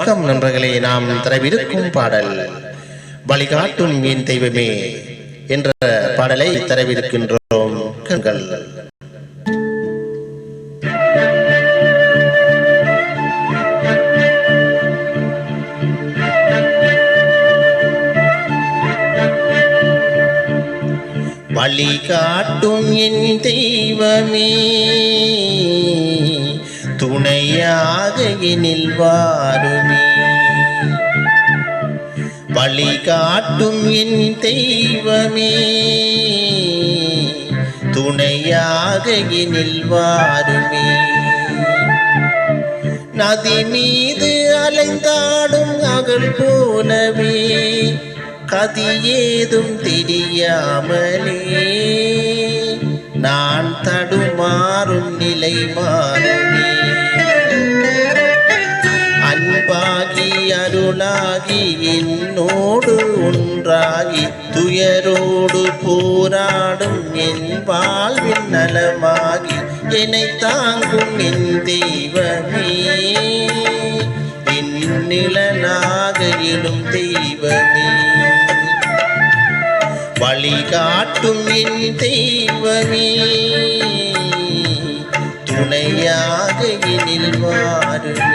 வணக்கம் நண்பர்களே. நாம் தரவிருக்கும் பாடல் வழிகாட்டும் என் தெய்வமே என்ற பாடலை தரவிருக்கின்றோம். கண்கள் வழிகாட்டும் என் தெய்வமே துணையாக எனில் வாருமே. வழிகாட்டும் என் தெய்வமே துணையாக எனில் வாருமே. நதி மீது அலைந்தாடும் அகல் போலவே கதி ஏதும் தெரியாமலே நான் தடுமாறும் நிலை மாறவே. அன்பாகி அருளாகி என்னோடு ஒன்றாகி துயரோடு போராடும் என் வாழ்வின் நலமாகி என்னை தாங்கும் என் தெய்வமே என் நிழலாக எழும் தெய்வமே. வழிகாட்டும் என் தெய்வமே துணையாக எனில் வாருமே.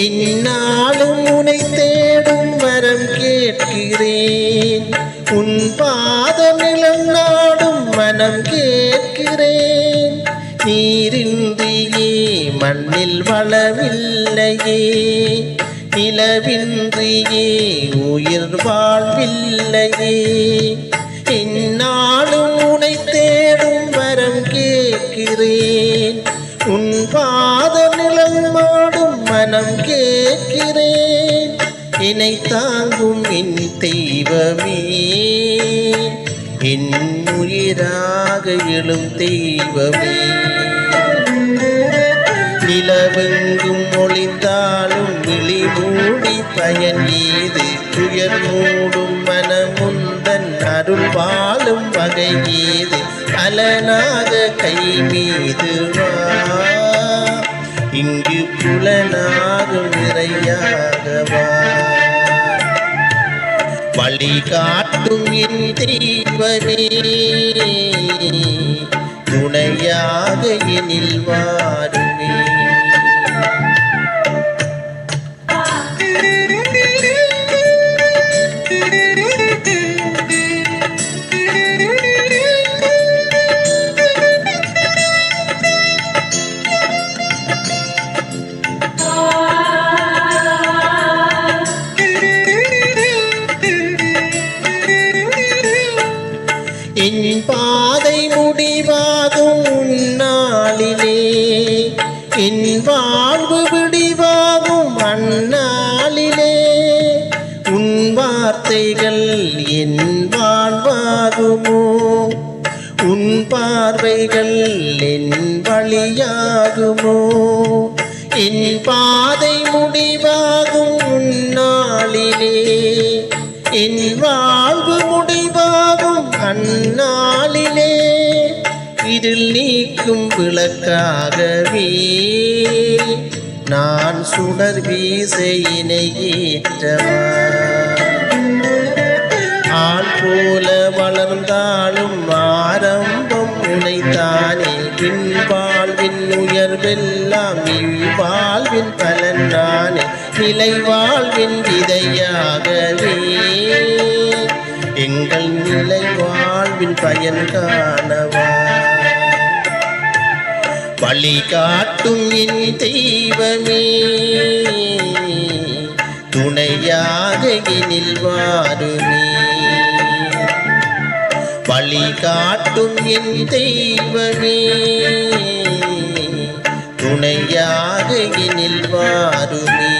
என்னாலும் உனை தேடும் வரம் கேட்கிறேன். உன் பாத நிலம் நாடும் மனம் கேட்கிறேன். நீரின்றியே மண்ணில் வளவில்லையே, நிலவின்றியே உயிர் வாழ்வில்லையே. என்னாலும் உனை தேடும் வரம் கேட்கிறேன். உன் பாத நிலம் நாடும் மனம் கேட்கிறேன். என்னை தாங்கும் என் தெய்வமே என் உயிராக எழும் தெய்வமே. நிலவெங்கும் ஒளிந்தாலும் விழி மூடி பயன் ஏது? துயர் மூடும் மனமுந்தன் அருள் வாழும் வகை ஏது? அலனாக கை மீது வா, இங்கு புலனாகும் நிறையாகவா. வழிகாட்டும் என் தெய்வமே துணையாக எனில் வாருமே. என் பாதை முடிவாகும் நாளிலே என் வாழ்வு விடிவாகும் அந்நாளிலே. உன் வார்த்தைகள் என் வாழ்வாகுமோ? உன் பார்வைகள் என் வழியாகுமோ? என் பாதை முடிவாகும் நாளிலே என் வாழ்வு முடிவாகும் அந்நாளிலே. இருள் நீக்கும் விளக்காகவே நான் சுடர் வீச இணை ஏற்றவா. ஆள் போல வளர்ந்தாலும் ஆரம்பம் உனைத்தானே. பின் வாழ்வின் உயர்வெல்லாம் இவ்வாழ்வின் பலன் நானே. நிலை வாழ்வின் விதையாகவே எங்கள் நிலை வாழ்வின் பயன் காணவா. வழிகாட்டும் என் தெய்வமே துணையாக எனில் வாருமே. வழிகாட்டும் என் தெய்வமே துணையாக எனில் வாருமே.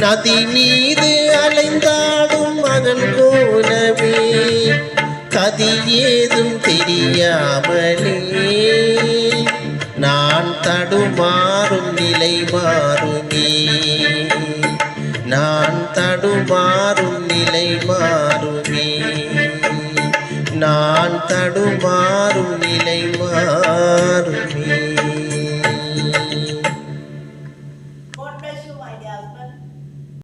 நதி மீது அலைந்தாடும் மகன் போலவே கதி ஏதும் தெரியாமலே நான் தடுமாறும் நிலை மாறுமே நான் தடுமாறும் நிலை மாறுமே நான் தடுமாறும் நிலை மாறுமே